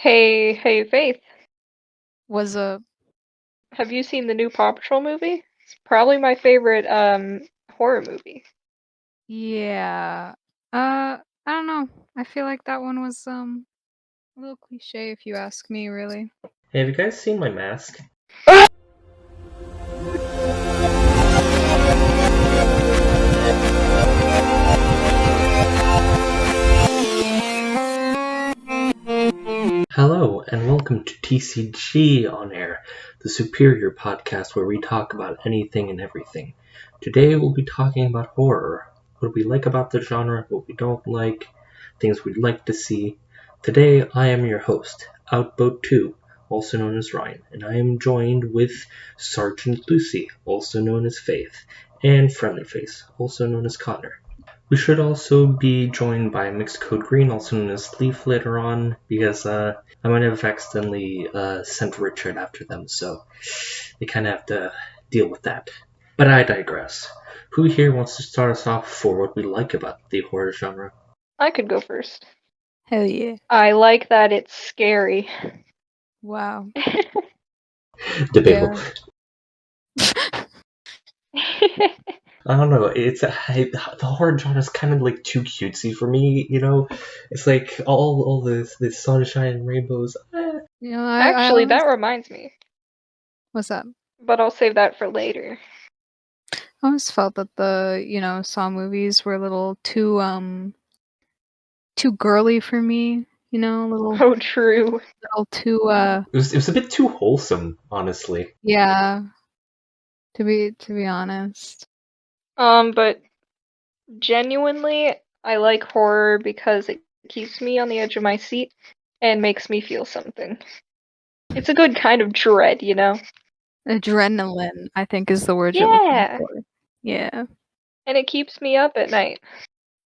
Hey, Faith, Was a have you seen the new Paw Patrol movie? It's probably my favorite horror movie. yeah. I don't know. I feel like that one was a little cliche if you ask me, really. Hey, have you guys seen my mask? Hello, and welcome to TCG On Air, the superior podcast where we talk about anything and everything. Today we'll be talking about horror, what we like about the genre, what we don't like, things we'd like to see. Today I am your host, Outboattwo, also known as Ryan, and I am joined with Sergeant Lucy, also known as Faith, and Friendly Face, also known as Connor. We should also be joined by Mx Codegreen, also known as Leaf, later on, because I might have accidentally sent Richard after them, so they kind of have to deal with that. But I digress. Who here wants to start us off for what we like about the horror genre? I could go first. Hell yeah. I like that it's scary. Wow. Debatable. Yeah. I don't know. The horror genre is kind of like too cutesy for me. It's like all this sunshine and rainbows. I Actually, always that reminds me, what's up? but I'll save that for later. I always felt that the Saw movies were a little too girly for me, a little Oh, true. too It was a bit too wholesome, honestly. yeah, to be honest. But genuinely, I like horror because it keeps me on the edge of my seat and makes me feel something. It's a good kind of dread, you know? Adrenaline, I think, is the word you're looking Yeah, for. Yeah. and it keeps me up at night.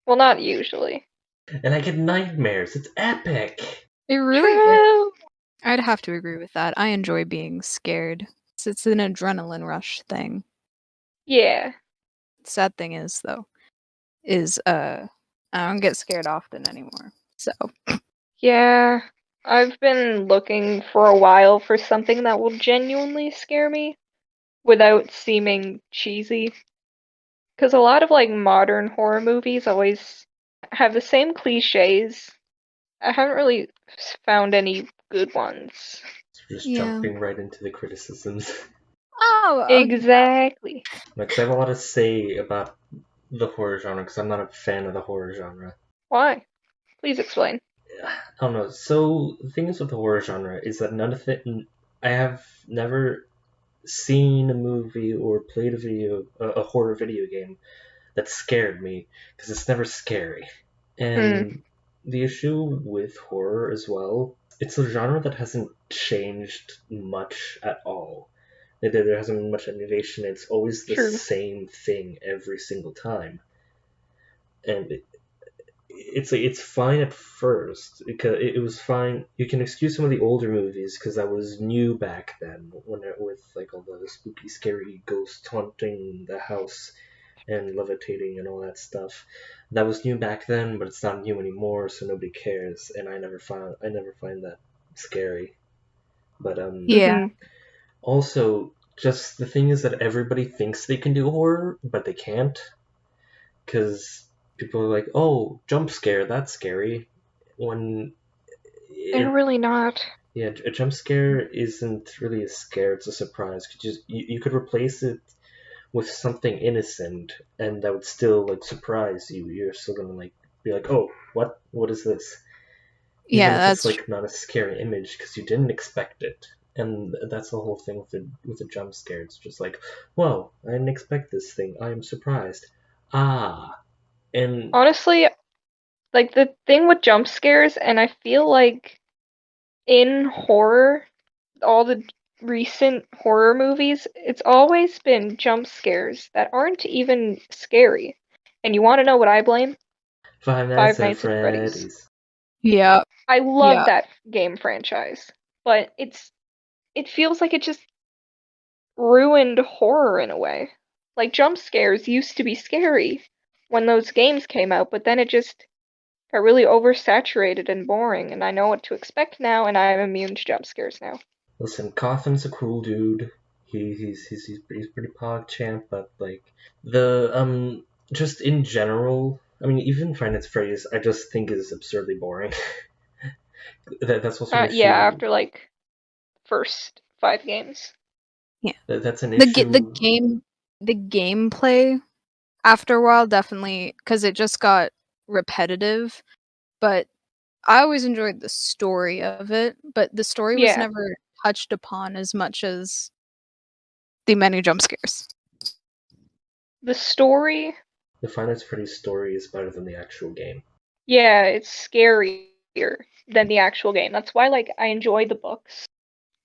Well, not usually. And I get nightmares. It's epic. It really is. True. I'd have to agree with that. I enjoy being scared. It's an adrenaline rush thing. Yeah. Sad thing is though, is I don't get scared often anymore. So Yeah, I've been looking for a while for something that will genuinely scare me without seeming cheesy. Because a lot of like modern horror movies always have the same cliches. I haven't really found any good ones. Just yeah. jumping right into the criticisms. Oh, okay. Exactly. Because I have a lot to say about the horror genre, because I'm not a fan of the horror genre. Why? Please explain. I don't know. So the thing is with the horror genre is that none of it. I have never seen a movie or played a horror video game that scared me, because it's never scary. Hmm, And the issue with horror as well, it's a genre that hasn't changed much at all. There hasn't been much innovation. It's always the true. same thing every single time, and it's fine at first because it was fine. You can excuse some of the older movies because that was new back then, with like all the spooky, scary ghosts haunting the house and levitating and all that stuff. That was new back then, but it's not new anymore, so nobody cares. And I never find that scary. But Yeah. Mm-hmm. also, just the thing is that everybody thinks they can do horror, but they can't, because people are like, "Oh, jump scare, that's scary." When They're it, really not. yeah, a jump scare isn't really a scare; it's a surprise. You could replace it with something innocent, and that would still like surprise you. You're still gonna like be like, "Oh, what is this?" Even Yeah, if it's that's like not a scary image because you didn't expect it. And that's the whole thing with the jump scare. It's just like, "Whoa, I didn't expect this thing. I am surprised." Ah, and Honestly, like the thing with jump scares, and I feel like in horror, all the recent horror movies, it's always been jump scares that aren't even scary. And you want to know what I blame? Five Nights Five at Nights at Freddy's. Freddy's. yeah. I love Yeah. that game franchise, but it feels like it just ruined horror in a way. Like jump scares used to be scary when those games came out, but then it just got really oversaturated and boring, and I know what to expect now, and I'm immune to jump scares now. Listen, Cawthon's a cool dude. He's pretty PogChamp, but like the just in general, I mean, even Five Nights at Freddy's, I just think is absurdly boring. That's also an issue. Yeah, after like first 5 games. That's an The issue. the gameplay after a while definitely, because it just got repetitive. But I always enjoyed the story of it, but the story was Yeah. never touched upon as much as the many jump scares. The story, The Five Nights at Freddy's story is better than the actual game. yeah, it's scarier than the actual game. That's why, like, I enjoy the books,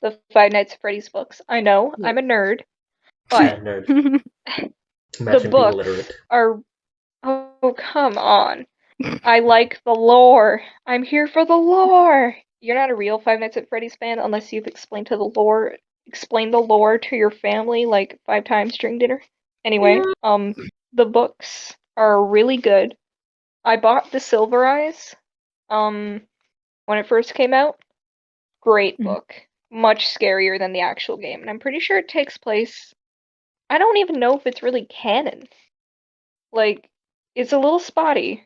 the Five Nights at Freddy's books. I know, Yeah. I'm a nerd, Yeah, but nerd. the Imagine being books illiterate. are. Oh, come on. I like the lore. I'm here for the lore. You're not a real Five Nights at Freddy's fan unless you've explained the lore to your family like 5 times during dinner. Anyway, the books are really good. I bought the Silver Eyes, when it first came out. Great book. Much scarier than the actual game, and I'm pretty sure it takes place. I don't even know if it's really canon. Like, it's a little spotty,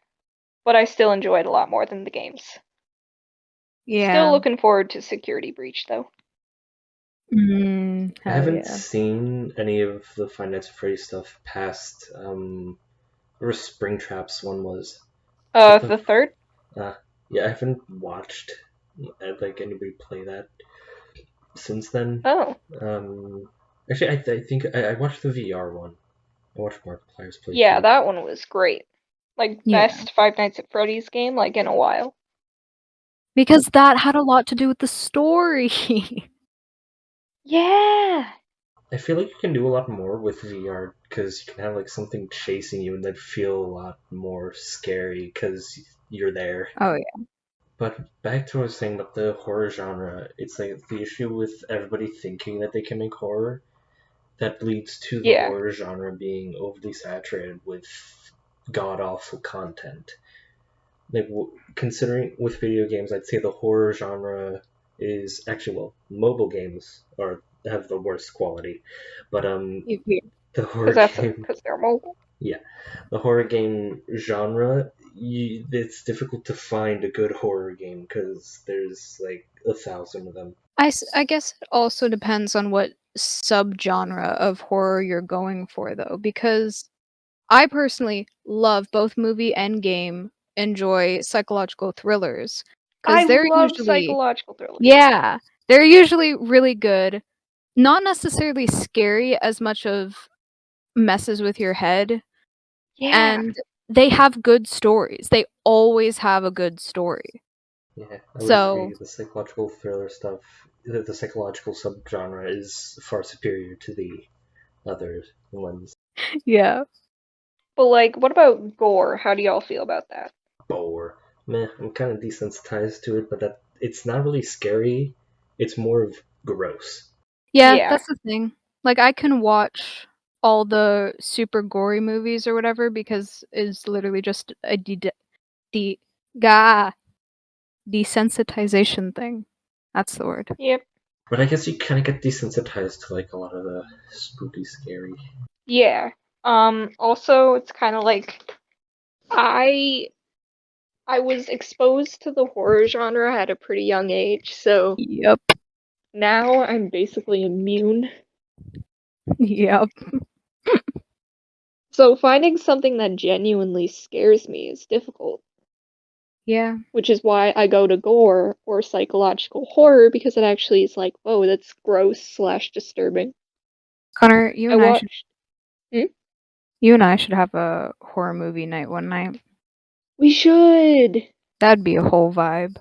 but I still enjoy it a lot more than the games. Yeah. Still looking forward to Security Breach, though. I Hell haven't yeah. seen any of the Five Nights at Freddy's stuff past whatever Springtrap's one was. The third? Yeah, I haven't watched like anybody play that since then. Oh. Actually, I think I watched the VR one. I watched Markiplier's play. Yeah, that one was great. Like, Yeah. best Five Nights at Freddy's game, like, in a while. Because that had a lot to do with the story. Yeah! I feel like you can do a lot more with VR because you can have like something chasing you and then feel a lot more scary because you're there. Oh yeah. But back to what I was saying about the horror genre, it's like the issue with everybody thinking that they can make horror that leads to the horror genre being overly saturated with god awful content. Like considering with video games, I'd say the horror genre is actually, well, mobile games have the worst quality, but the horror game, because they're mobile. yeah, the horror game genre, it's difficult to find a good horror game because there's like 1,000 of them. I guess it also depends on what subgenre of horror you're going for, though, because I personally love both movie and game, enjoy psychological thrillers. I Because they're love usually, psychological thrillers. yeah, they're usually really good. Not necessarily scary as much of messes with your head. Yeah. And they have good stories. They always have a good story. Yeah, I would So agree. The psychological thriller stuff, the psychological subgenre is far superior to the other ones. yeah. But, like, what about gore? How do y'all feel about that? Gore. Meh, I'm kind of desensitized to it, but it's not really scary. It's more of gross. Yeah, Yeah. that's the thing. Like, I can watch all the super gory movies or whatever because it's literally just a desensitization thing. That's the word. Yep. But I guess you kind of get desensitized to like a lot of the spooky, scary. Yeah. Also, it's kind of like I was exposed to the horror genre at a pretty young age, so Yep. now I'm basically immune. Yep. So finding something that genuinely scares me is difficult, Yeah. which is why I go to gore or psychological horror because it actually is like, whoa, that's gross/disturbing. Connor, you and I should Hmm? you and I should have a horror movie night one night. We should. That'd be a whole vibe.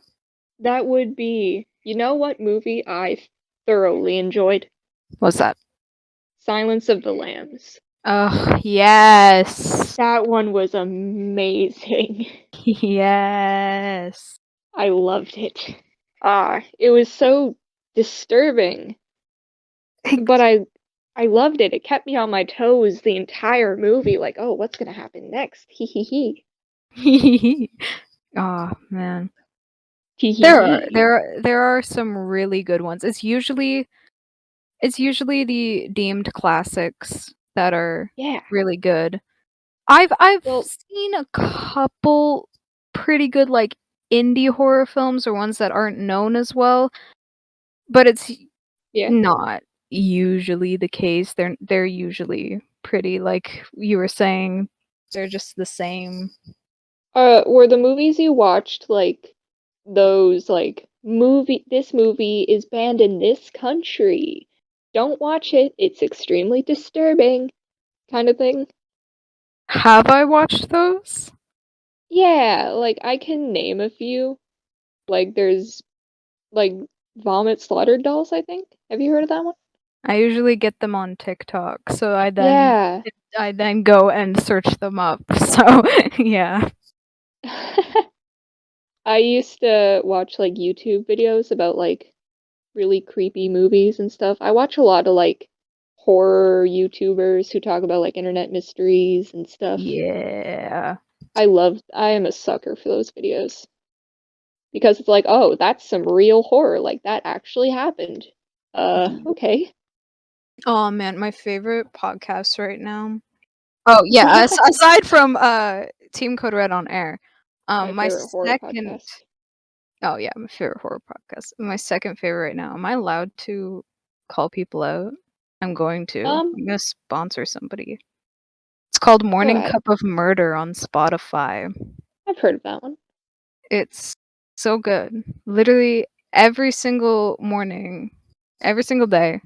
That would be. You know what movie I thoroughly enjoyed? What's that? Silence of the Lambs. Oh, yes. That one was amazing. Yes. I loved it. It was so disturbing. But I loved it. It kept me on my toes the entire movie, like, oh, what's gonna happen next? Hee hee hee. Oh man. Hee There are some really good ones. It's usually the deemed classics that are Yeah. really good. I've Well, seen a couple pretty good like indie horror films or ones that aren't known as well, but it's yeah. not usually the case. They're usually pretty like you were saying, they're just the same. Were the movies you watched like those like this movie is banned in this country. Don't watch it. It's extremely disturbing kind of thing? Have I watched those? Yeah, like I can name a few. Like there's like Vomit Slaughtered Dolls, I think. Have you heard of that one? I usually get them on TikTok, so Yeah. I then go and search them up. So, yeah. I used to watch like YouTube videos about like really creepy movies and stuff. I watch a lot of like horror YouTubers who talk about like internet mysteries and stuff. Yeah. I am a sucker for those videos because it's like, oh, that's some real horror. Like that actually happened. Okay. Oh man, my favorite podcast right now. Oh yeah, aside from Team Code Red on Air, My my favorite horror second. podcast. Oh yeah, my favorite horror podcast. My second favorite right now. Am I allowed to call people out? I'm going to. I'm gonna sponsor somebody. It's called Go Morning ahead. Cup of Murder on Spotify. I've heard of that one. It's so good. Literally every single morning, every single day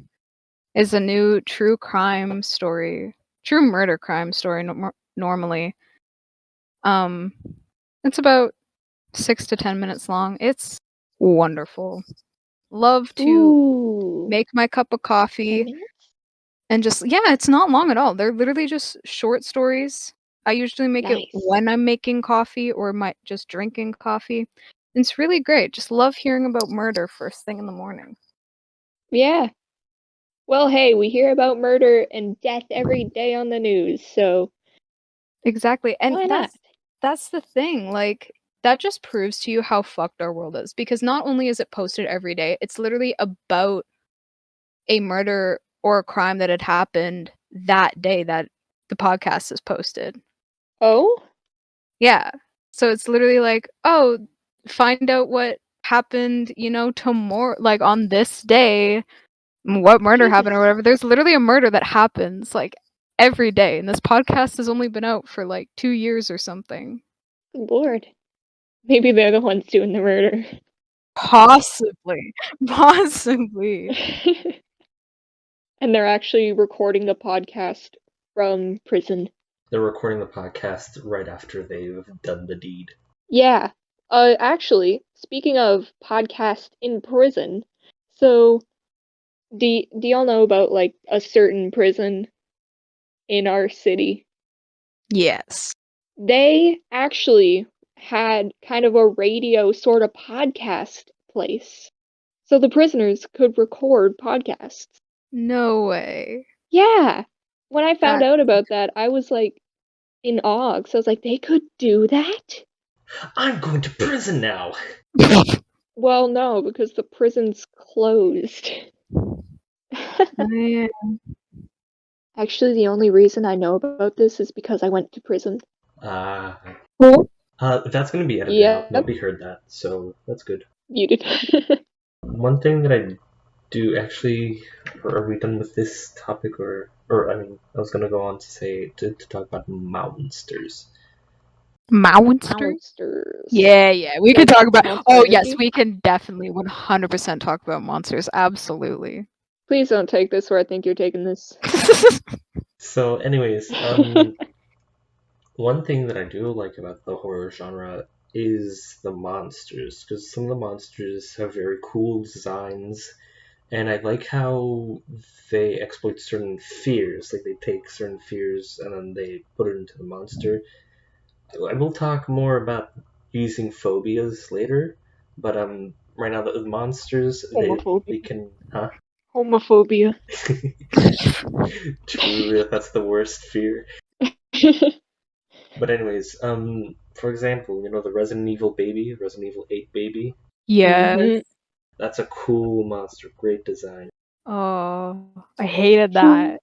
is a new true crime story, true murder crime story normally. It's about 6 to 10 minutes long. It's wonderful. Love to Ooh, make my cup of 10 coffee minutes? and just yeah, it's not long at all. They're literally just short stories. I usually make it Nice. when I'm making coffee or might just drinking coffee. It's really great. Just love hearing about murder first thing in the morning. Yeah. Well, hey, we hear about murder and death every day on the news, so Exactly. And why not? that's the thing. Like that just proves to you how fucked our world is because not only is it posted every day, it's literally about a murder or a crime that had happened that day that the podcast is posted. Oh? Yeah. So it's literally like, oh, find out what happened, tomorrow, like on this day, what murder happened or Jesus. whatever. There's literally a murder that happens like every day. And this podcast has only been out for like 2 years or something. Good Lord. Maybe they're the ones doing the murder. Possibly. Possibly. And they're actually recording the podcast from prison. They're recording the podcast right after they've done the deed. Yeah. Actually, speaking of podcast in prison, so do y'all know about like a certain prison in our city? Yes. They actually had kind of a radio sort of podcast place. So the prisoners could record podcasts. No way. Yeah. When I found That out about that, I was like in awe. So I was like, they could do that? I'm going to prison now! Well, no, because the prison's closed. Man. Actually, the only reason I know about this is because I went to prison. Cool. That's going to be edited Yep. out. Nobody heard that, so that's good. Muted. One thing that I do actually, or are we done with this topic, or I mean, I was going to go on to say, to talk about monsters. Monsters? Monsters. Yeah. We can Like talk about. Monster Oh yes, Energy? we can definitely 100% talk about monsters. Absolutely. Please don't take this where I think you're taking this. So, anyways, one thing that I do like about the horror genre is the monsters, because some of the monsters have very cool designs, and I like how they exploit certain fears. Like they take certain fears and then they put it into the monster. I will talk more about using phobias later, but right now the monsters they can Homophobia. True, that's the worst fear. But anyways, For example, the Resident Evil baby, Resident Evil 8 baby. Yes. Mhm. That's a cool monster, great design. Oh, I hated that.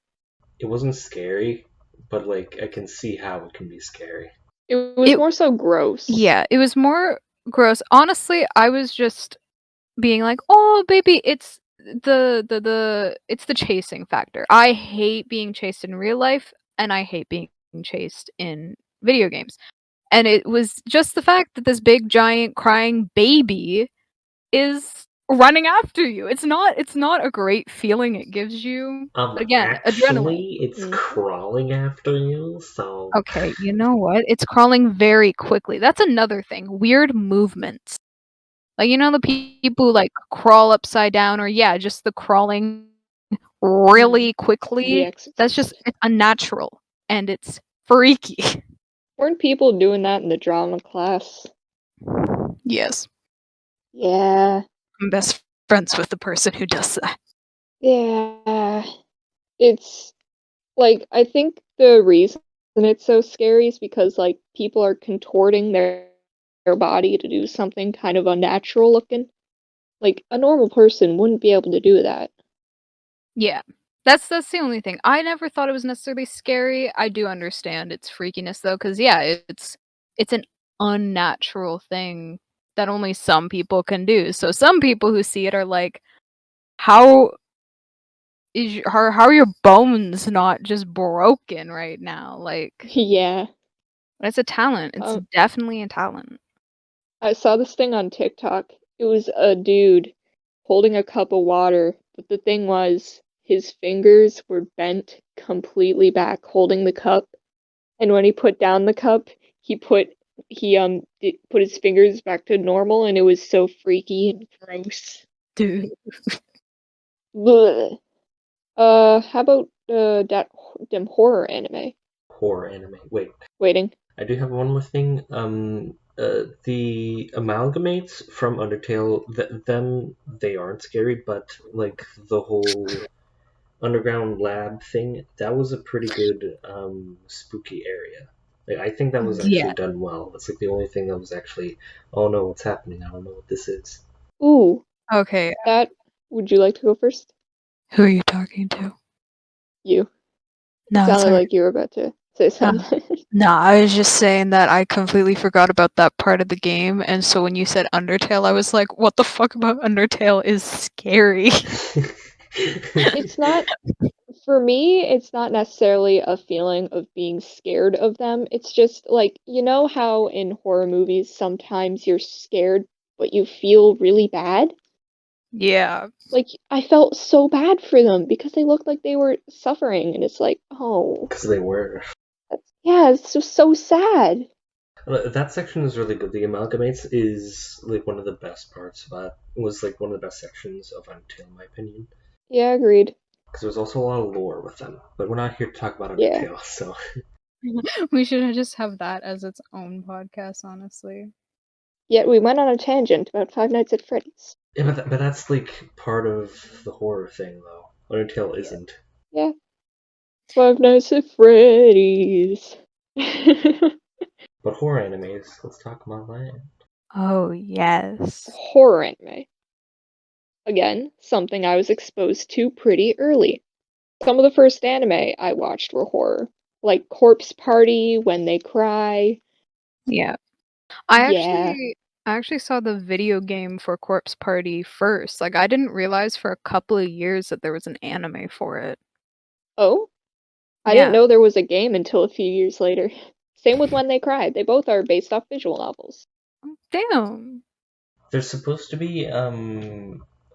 It wasn't scary, but like I can see how it can be scary. It was It- more so gross. Yeah, it was more gross. Honestly, I was just being like, "Oh, baby, it's it's the chasing factor." I hate being chased in real life, and I hate being chased in video games. And it was just the fact that this big giant crying baby is running after you. It's not a great feeling it gives you. But again, adrenaline. Actually, it's Mhm. crawling after you, so Okay, you know what? It's crawling very quickly. That's another thing. Weird movements. Like, the people who, like, crawl upside down, or yeah, just the crawling really quickly. The That's just exorcist. it's unnatural and it's freaky. Weren't people doing that in the drama class? Yes. Yeah. I'm best friends with the person who does that. Yeah. It's like I think the reason it's so scary is because like people are contorting their body to do something kind of unnatural looking. Like a normal person wouldn't be able to do that. Yeah. That's the only thing. I never thought it was necessarily scary. I do understand its freakiness though, because yeah, it's an unnatural thing that only some people can do. So some people who see it are like, how how are your bones not just broken right now? Like, Yeah. it's a talent. It's Um, definitely a talent. I saw this thing on TikTok. It was a dude holding a cup of water, but the thing was his fingers were bent completely back holding the cup, and when he put down the cup, he put his fingers back to normal, and it was so freaky and gross. Dude. Blech. How about that them horror anime? horror anime. Wait, Waiting. I do have one more thing. The amalgamates from Undertale, they aren't scary, but like the whole underground lab thing, that was a pretty good spooky area. Like I think that was actually Yeah. done well. That's like the only thing that was actually, oh no, what's happening? I don't know what this is. Ooh, Okay. that. Would you like to go first? Who are you talking to? You. It No, it's sounded alright. like you were about to say something. No, I was just saying that I completely forgot about that part of the game, and so when you said Undertale, I was like, what the fuck about Undertale is scary? It's not, for me, it's not necessarily a feeling of being scared of them. It's just like, you know how in horror movies sometimes you're scared, but you feel really bad? Yeah. Like, I felt so bad for them because they looked like they were suffering, and it's like, oh, Because they were. yeah, it's just so sad. That section is really good. The amalgamates is like one of the best parts of that. It was like one of the best sections of Undertale, in my opinion. Yeah, agreed. Because there's also a lot of lore with them. But we're not here to talk about Yeah. Undertale, so. We should just have that as its own podcast, honestly. Yet we went on a tangent about Five Nights at Freddy's. Yeah, but that's like part of the horror thing, though. Undertale Yeah. isn't. Yeah. Five Nights at Freddy's. But horror animes, let's talk about that. Oh, yes. Horror anime. Again, something I was exposed to pretty early. Some of the first anime I watched were horror, like Corpse Party, When They Cry. Yeah. I Yeah. actually saw the video game for Corpse Party first. Like, I didn't realize for a couple of years that there was an anime for it. Oh? I didn't Yeah. know there was a game until a few years later. Same with When They Cry. They both are based off visual novels. Damn. There's supposed to be a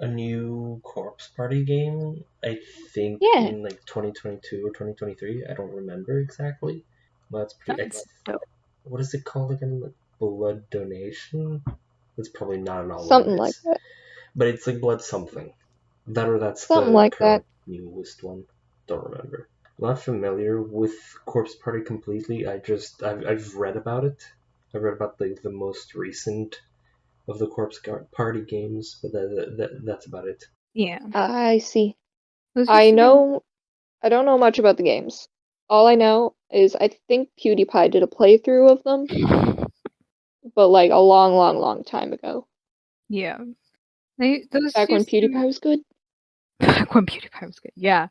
new Corpse Party game, I think Yeah. in like 2022 or 2023. I don't remember exactly. But it's pretty. Sounds dope. What is it called again? Like blood donation? That's probably not at all what it Something like is. that. But it's like blood something. That's Something the like that. current newest one. Don't remember. I'm not familiar with Corpse Party completely. I've read about it. I've read about the most recent of the Corpse Party games, but that's about it. Yeah. I see. Those used I to be- know. I don't know much about the games. All I know is I think PewDiePie did a playthrough of them. but like a long, long, long time ago. Yeah. Those Back when used to PewDiePie was good. back when PewDiePie was good. Yeah.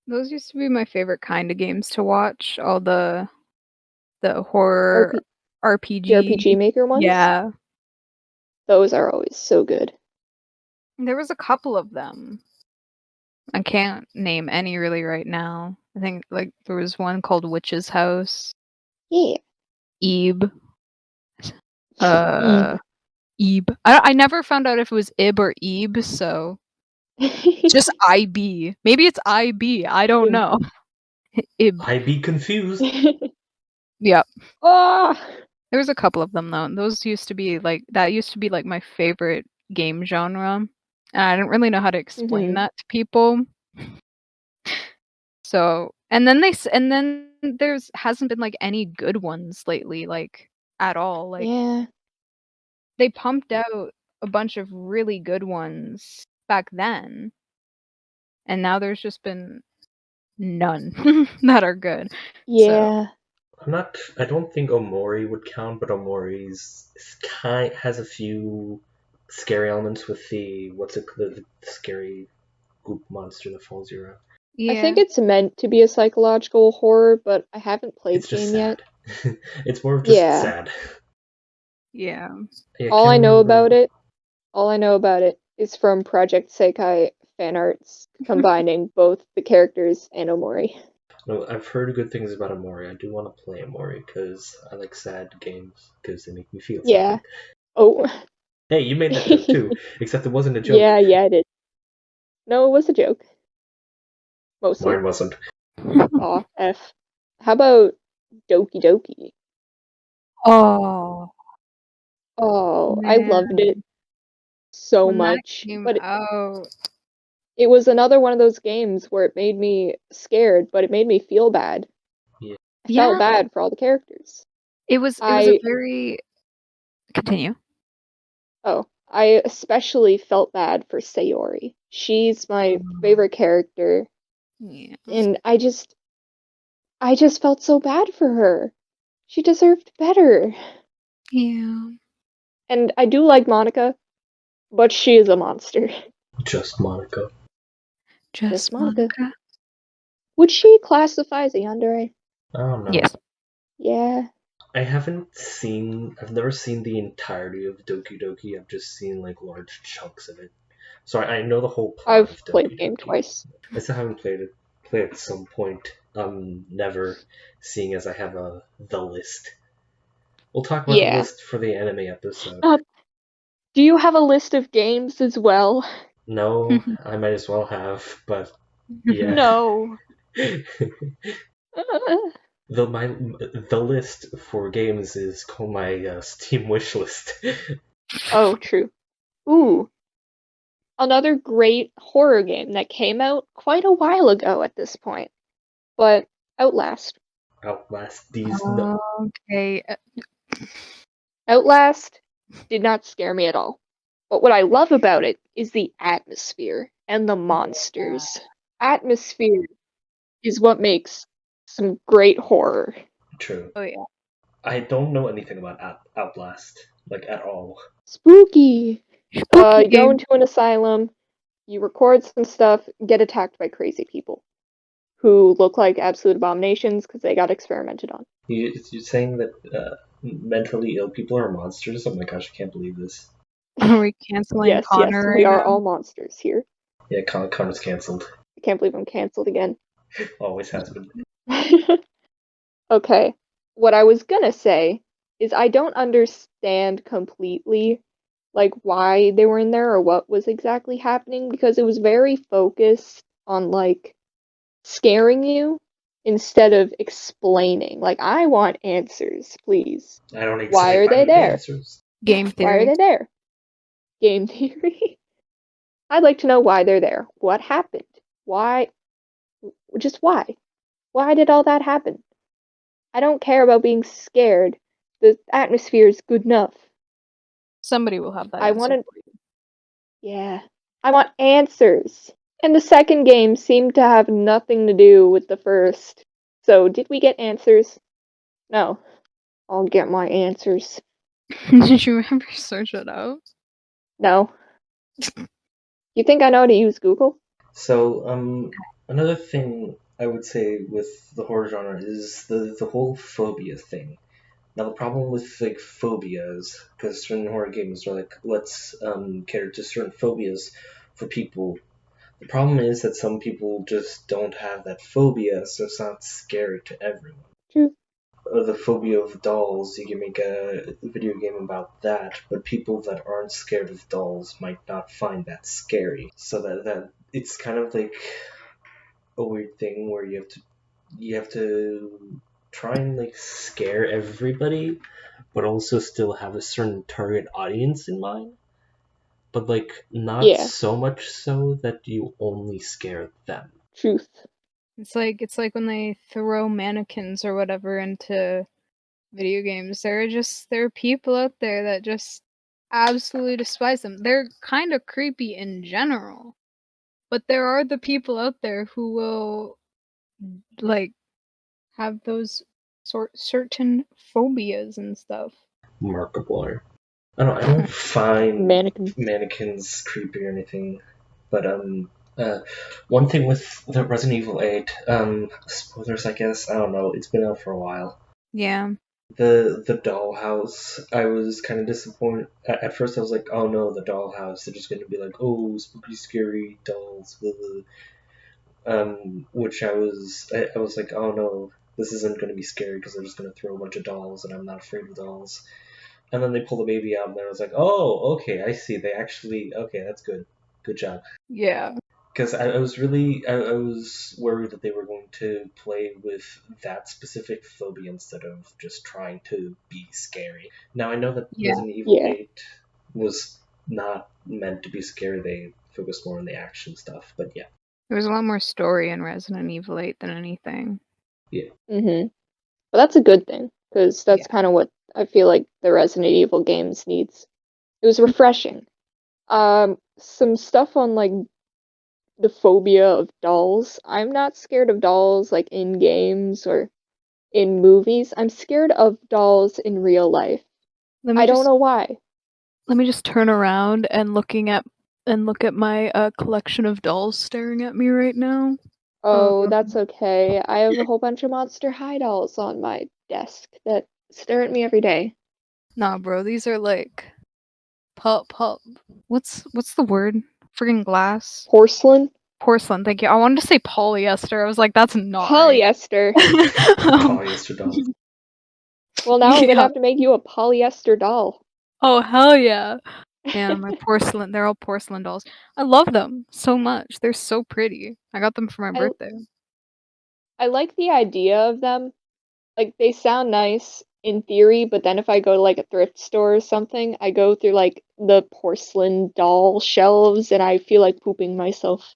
Those used to be my favorite kind of games to watch. All the horror RPG. RPG Maker ones. Yeah. Those are always so good. There was a couple of them. I can't name any really right now. I think like there was one called Witch's House. Yeah. Ebe. Eve. Ebe. I never found out if it was Ib or Ebe, so just IB. Maybe it's IB. I don't Ib. know. Ib. I be confused. Yep. Ah. There was a couple of them though. And those used to be like my favorite game genre. And I didn't really know how to explain Mhm. that to people. So, and then there's hasn't been like any good ones lately, like at all. Like Yeah. they pumped out a bunch of really good ones back then, and now there's just been none that are good. So Yeah. I don't think Omori would count, but Omori's has a few scary elements with the scary goop monster that follows you around. I think yeah, it's meant to be a psychological horror, but I haven't played It's the just game yet. sad. It's more of just Yeah. sad. yeah, Yeah, All I can't know remember. about it is from Project Sekai fan arts combining both the characters and Omori. No, I've heard good things about Omori. I do want to play Omori because I like sad games because they make me feel Yeah. something. Oh. Hey, you made that joke too, except it wasn't a joke. Yeah, I did. No, it was a joke. Mostly. Mine wasn't. Aw, F. How about Doki Doki? Oh Oh, I man, loved it so when that much. came But out, it was another one of those games where it made me scared, but it made me feel bad. Yeah. I felt yeah, bad for all the characters. it was a I very continue. I especially felt bad for Sayori. She's my favorite character, Yeah, and I just felt so bad for her. She deserved better. yeah, And I do like Monica, but she is a monster. Just Monica. just Monica. Monica. Would she classify as a yandere? I don't know. Yes. Yeah. I've never seen the entirety of Doki Doki. I've just seen like large chunks of it. So I know the whole plot I've of played Doki the game Doki. twice. I still haven't played it. Play at some point. Never, seeing as I have the list. We'll talk about the Yeah. list for the anime episode. Do you have a list of games as well? No, I might as well have, but yeah. No. The list for games is called my Steam wish list. Oh, true. Ooh. Another great horror game that came out quite a while ago at this point. But Outlast. Outlast these. No, Okay. Outlast did not scare me at all. But what I love about it is the atmosphere and the monsters. Atmosphere is what makes some great horror. true. Oh yeah. I don't know anything about Outlast, like at all. Spooky. Spooky You go game. into an asylum, you record some stuff, get attacked by crazy people who look like absolute abominations because they got experimented on. You're saying that mentally ill people are monsters? Oh my gosh, I can't believe this. Are we canceling Yes, Connor we right are now? all monsters here. Yeah, Connor's cancelled. I can't believe I'm canceled again. Always has been. Okay, what I was gonna say is I don't understand completely like why they were in there or what was exactly happening because it was very focused on like scaring you instead of explaining. Like I want answers, please. I don't Why are I they need there? answers. Game Why are theory. they there? Game theory. I'd like to know why they're there. What happened? Why? Just why? Why did all that happen? I don't care about being scared. The atmosphere is good enough. Somebody will have that I answer want to. for you. Yeah. I want answers. And the second game seemed to have nothing to do with the first. So, did we get answers? No. I'll get my answers. Did you ever search it out? No. You think I know how to use Google? So, another thing I would say with the horror genre is the whole phobia thing. Now, the problem with like phobias, because certain horror games are like, let's cater to certain phobias for people. The problem is that some people just don't have that phobia, so it's not scary to everyone. True. The Phobia of Dolls, you can make a video game about that, but people that aren't scared of dolls might not find that scary. So that it's kind of like a weird thing where you have to try and like scare everybody, but also still have a certain target audience in mind. But like not Yeah. so much so that you only scare them. Truth. It's like when they throw mannequins or whatever into video games. There are people out there that just absolutely despise them. They're kind of creepy in general. But there are the people out there who will like have those certain phobias and stuff. Markiplier. I don't find Mannequin. mannequins creepy or anything, but one thing with the Resident Evil 8, spoilers I guess, I don't know, it's been out for a while. Yeah. The dollhouse, I was kind of disappointed. At first I was like, oh no, the dollhouse, they're just gonna be like, oh, spooky, scary dolls, blah, blah. Which I was like, oh no, this isn't gonna be scary because they're just gonna throw a bunch of dolls, and I'm not afraid of dolls. And then they pull the baby out, and I was like, oh, okay, I see. They actually, okay, that's good. Good job. Yeah. Because I was worried that they were going to play with that specific phobia instead of just trying to be scary. Now, I know that Yeah. Resident Evil Yeah. 8 was not meant to be scary. They focused more on the action stuff, but yeah. There was a lot more story in Resident Evil 8 than anything. Mm-hmm. But that's a good thing, because that's kind of what I feel like the Resident Evil games needs. It was refreshing. Some stuff on like the phobia of dolls. I'm not scared of dolls like in games or in movies. I'm scared of dolls in real life. I don't know why. Let me just turn around and look at my collection of dolls staring at me right now. Oh, that's okay. I have a whole bunch of Monster High dolls on my desk that stare at me every day. Nah, bro, these are like pop. What's the word? Friggin' glass. Porcelain? Porcelain. Thank you. I wanted to say polyester. I was like, that's not Polyester. right. Polyester dolls. Well, now I'm gonna Yeah. have to make you a polyester doll. Oh hell yeah! Yeah, my porcelain. They're all porcelain dolls. I love them so much. They're so pretty. I got them for my birthday. I like the idea of them. Like, they sound nice in theory, but then if I go to like a thrift store or something, I go through like the porcelain doll shelves and I feel like pooping myself.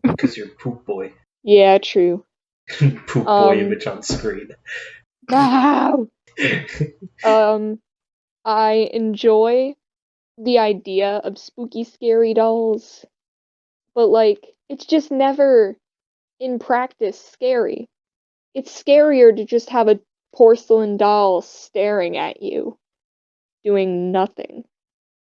Because you're Poop Boy. Yeah, true. Poop Boyovich on screen. No! I enjoy the idea of spooky, scary dolls, but like, it's just never in practice scary. It's scarier to just have a porcelain doll staring at you, doing nothing,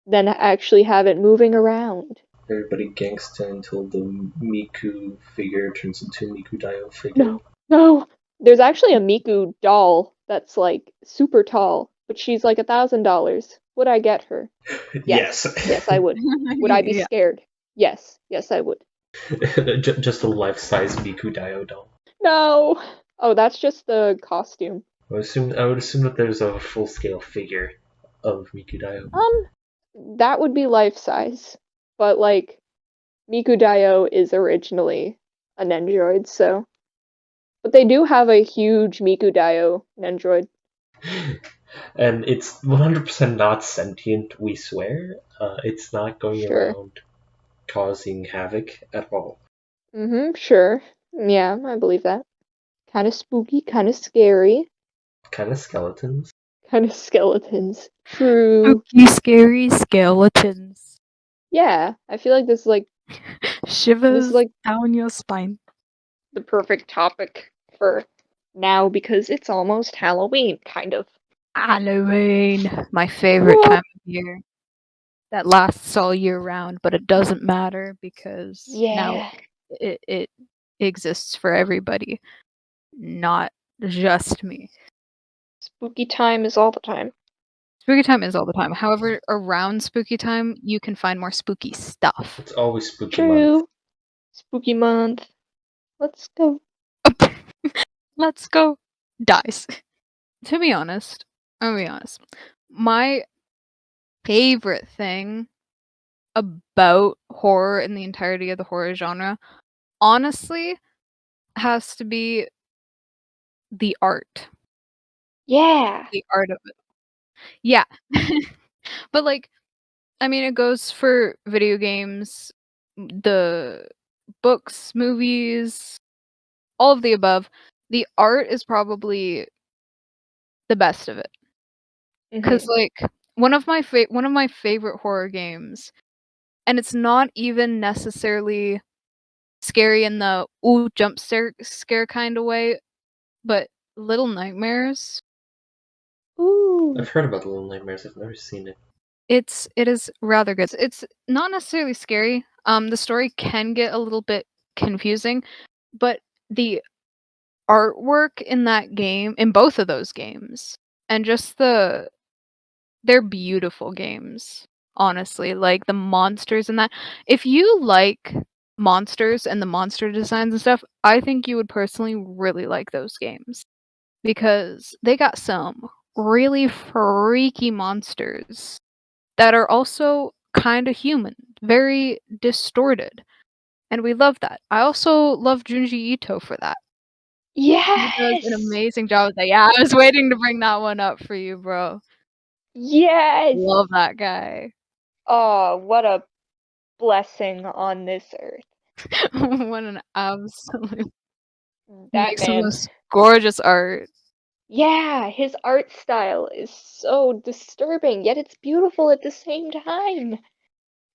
than actually have it moving around. Everybody gangsta until the Miku figure turns into a Miku Dio figure. No! There's actually a Miku doll that's like super tall, but she's like $1,000. Would I get her? Yes. Yes, I would. Would I be scared? Yes. Yes, I would. Just a life-size Miku Dio doll. No! Oh, that's just the costume. I would assume that there's a full-scale figure of Miku Dio. That would be life-size. But like, Miku Dio is originally an android, so. But they do have a huge Miku Dio android. And it's 100% not sentient, we swear. It's not going around causing havoc at all. Sure. Yeah, I believe that. Kind of spooky, kind of scary. Kind of skeletons. Kind of skeletons. True. Spooky, scary skeletons. Yeah, I feel like this is like shivers like down your spine. The perfect topic for now because it's almost Halloween, kind of. Halloween, my favorite time of year. That lasts all year round, but it doesn't matter because now Yeah. it exists for everybody, not just me. Spooky time is all the time. Spooky time is all the time. However, around spooky time, you can find more spooky stuff. It's always spooky True. month. Spooky month. Let's go. Let's go. Dies. To be honest, I'll be honest. My favorite thing about horror in the entirety of the horror genre, honestly, has to be the art. Yeah. The art of it. Yeah. But, like, I mean, it goes for video games, the books, movies, all of the above. The art is probably the best of it. Because, Mhm. like, one of my favorite horror games, and it's not even necessarily scary in the, "Ooh, jump scare kinda way," but Little Nightmares, Ooh. I've heard about the Little Nightmares. I've never seen it. it is rather good. It's not necessarily scary, the story can get a little bit confusing, but the artwork in that game in both of those games, and just they're beautiful games, honestly, like, the monsters in that if you like monsters and the monster designs and stuff, I think you would personally really like those games. Because they got some really freaky monsters that are also kinda human, very distorted, and we love that. I also love Junji Ito for that. He does an Yes. amazing job with that. Yeah, I was waiting to bring that one up for you, bro. Yes. Love that guy. Oh, what a blessing on this earth. What an absolute he That makes the man. most gorgeous art. Yeah, his art style is so disturbing, yet it's beautiful at the same time.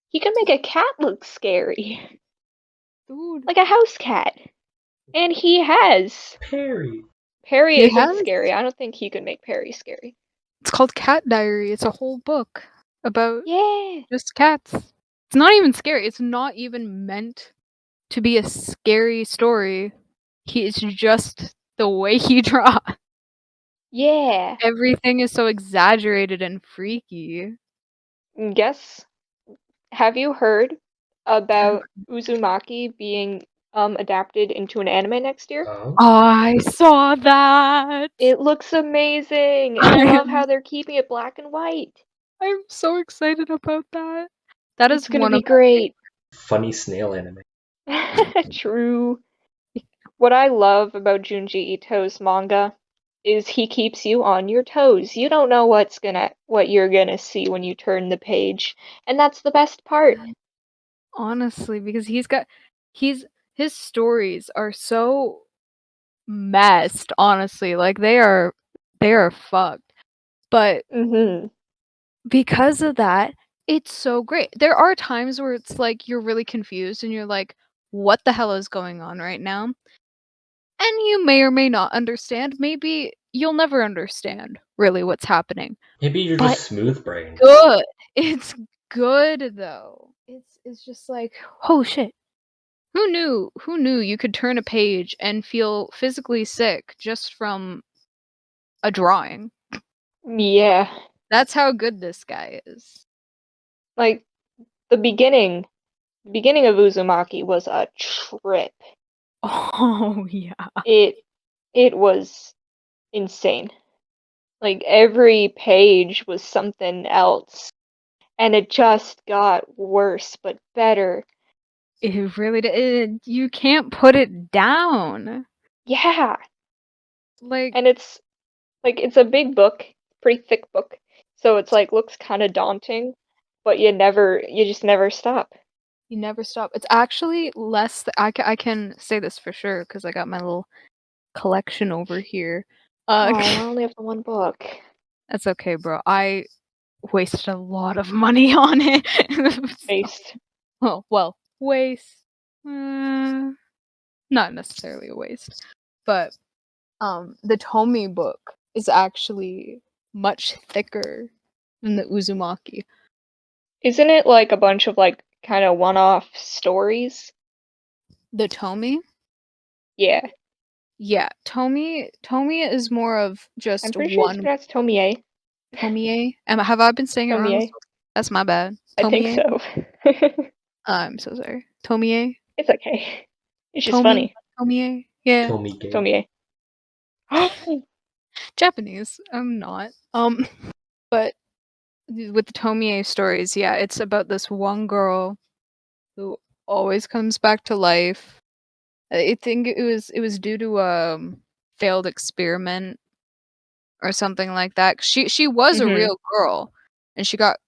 He can make a cat look scary, Dude. like a house cat. And he has. Perry. Perry He isn't has scary. I don't think he could make Perry scary. it's called Cat Diary. It's a whole book about Yeah. just cats. It's not even scary. It's not even meant to be a scary story. It's just the way he draws. Yeah. Everything is so exaggerated and freaky. Guess, have you heard about Uzumaki being adapted into an anime next year? Oh. I saw that. It looks amazing, and I love how they're keeping it black and white. I'm so excited about that. That is It's gonna one be of my great. Funny snail anime. True. What I love about Junji Ito's manga is he keeps you on your toes. You don't know what you're gonna see when you turn the page, and that's the best part. honestly because he's his stories are so messed, honestly. Like they are fucked. But Mhm. because of that, it's so great. There are times where it's like you're really confused and you're like, what the hell is going on right now? And you may or may not understand. Maybe you'll never understand really what's happening. Maybe you're But just smooth brain. good. It's good though. It's just like, oh shit. Who knew you could turn a page and feel physically sick just from a drawing? Yeah. That's how good this guy is. Like the beginning of Uzumaki was a trip. Oh yeah. It was insane. Like every page was something else, and it just got worse but better. It really you can't put it down. Yeah, Like and it's a big book, pretty thick book. So it's like looks kind of daunting, but you just never stop. you never stop. It's actually less I can say this for sure cuz I got my little collection over here. Oh, I only have the one book. That's okay, bro. I wasted a lot of money on it. So, Based. well, waste. Uh, not necessarily a waste, but the Tomy book is actually much thicker than the Uzumaki. Isn't it like a bunch of like kind of one-off stories? The Tomi? Yeah. Yeah, Tomi is more of I'm just pretty sure it's one pronounced Tomie. Tomie. Have I been saying it wrong? Tomie. That's my bad. I think Tomie? so. I'm so sorry. Tomie? It's okay. It's just Tomie? funny. Tomie? Yeah. Tomige. Tomie. Japanese. I'm not. But with the Tomie stories, yeah, it's about this one girl who always comes back to life. I think it was due to a failed experiment or something like that. She was a Mhm. real girl, and she got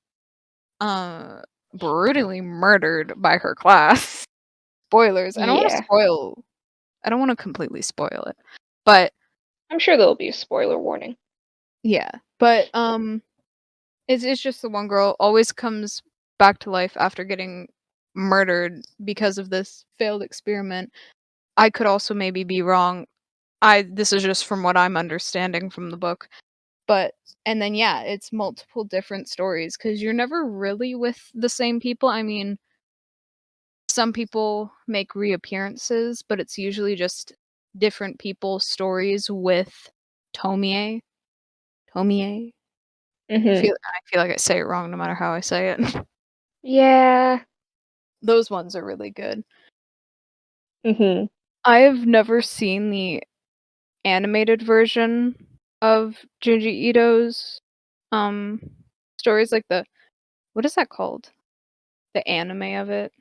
uh brutally murdered by her class. Spoilers. Yeah. I don't want to completely spoil it. But I'm sure there'll be a spoiler warning. yeah. But it's just the one girl always comes back to life after getting murdered because of this failed experiment. I could also maybe be wrong. This is just from what I'm understanding from the book. But and then yeah, it's multiple different stories because you're never really with the same people. I mean, some people make reappearances, but it's usually just different people's stories with Tomie. Tomie. Mhm. I feel like I say it wrong no matter how I say it. Yeah. Those ones are really good. Mhm. I have never seen the animated version of Junji Ito's um stories, like the what is that called? The anime of it.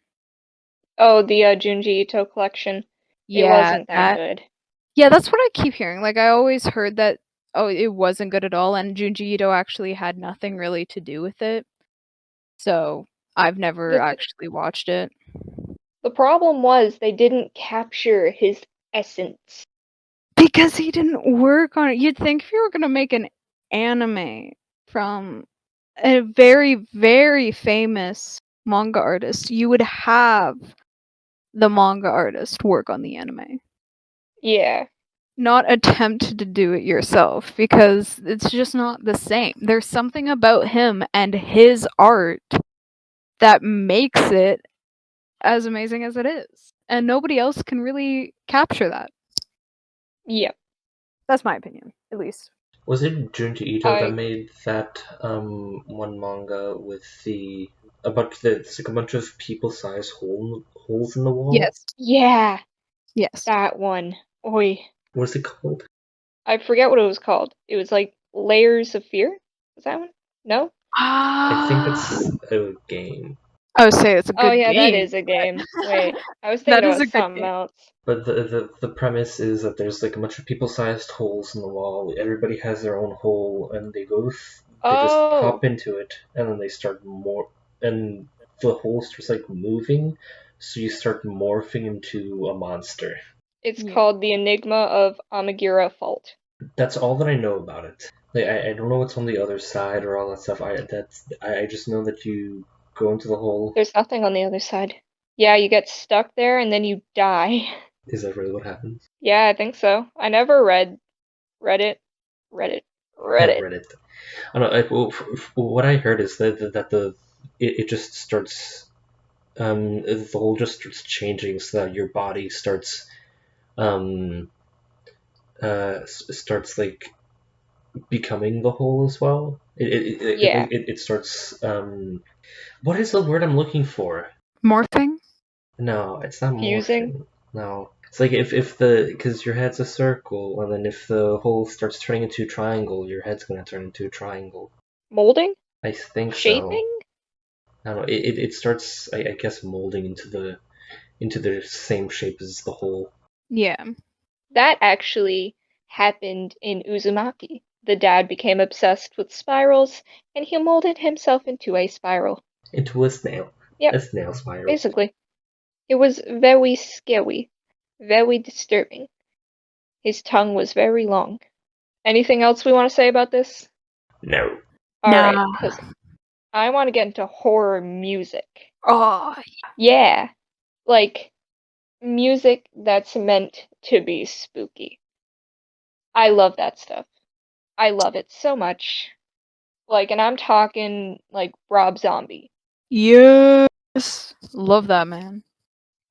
Oh, the Junji Ito collection. It Yeah, wasn't that that. good. Yeah, that's what I keep hearing. Like I always heard that it wasn't good at all and Junji Ito actually had nothing really to do with it. So, I've never The th actually watched it. the problem was they didn't capture his essence. Because he didn't work on it. You'd think if you were gonna make an anime from a very, very famous manga artist, you would have the manga artist work on the anime. Yeah. Not attempt to do it yourself because it's just not the same. There's something about him and his art that makes it as amazing as it is. And nobody else can really capture that. Yeah. That's my opinion, at least. Was it Junji Ito I that agree. made that one manga with it's like a bunch of people-sized holes in the wall? Yes. Yeah, Yes. that one. Oi. What's it called? I forget what it was called. It was like Layers of Fear? Was that one? No? I think Ah. that's a game. I would say it's a Oh good yeah, that game. is a game. Wait, I was thinking That is about a good something game. else. But the premise is that there's like a bunch of people-sized holes in the wall. Everybody has their own hole, and they just Oh, pop into it, and then they start and the hole starts like moving, so you start morphing into a monster. it's Yeah. called The Enigma of Amagira Fault. That's all that I know about it. Like, I don't know what's on the other side or all that stuff. I just know that you go into the hole. There's nothing on the other side. Yeah, you get stuck there and then you die. Is that really what happens? Yeah, I think so. I never read it. Read it. Read I've it. read it. I don't know. What I heard is that it just starts the hole just starts changing so that your body um starts like becoming the hole as well. Yeah. It starts what is the word I'm looking for? Morphing? No, it's not Fusing. morphing. No. It's like if the because your head's a circle, and then if the hole starts turning into a triangle, your head's gonna turn into a triangle. Molding? I think so. Shaping? I don't know. It starts, I guess, molding into the same shape as the hole. Yeah. That actually happened in Uzumaki. The dad became obsessed with spirals, and he molded himself into a spiral. Into a snail. Yep, A snail spiral. basically. It was very scary, very disturbing. His tongue was very long. Anything else we want to say about this? No. Alright, Nah. because I want to get into horror music. Oh, Yeah, like music that's meant to be spooky. I love that stuff. I love it so much. Like, and I'm talking like Rob Zombie. Yes! Love that man.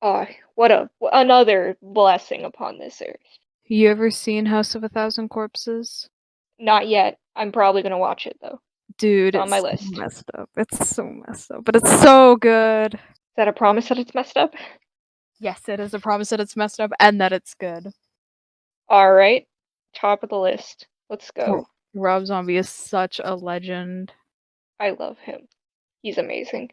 Oh, another blessing upon this earth. You ever seen House of a Thousand Corpses? Not yet. I'm probably gonna watch it though. Dude, It's on my it's so list. messed up. It's so messed up, but it's so good. Is that a promise that it's messed up? Yes, it is a promise that it's messed up and that it's good. All right, top of the list. Let's go. Rob Zombie is such a legend. I love him. He's amazing.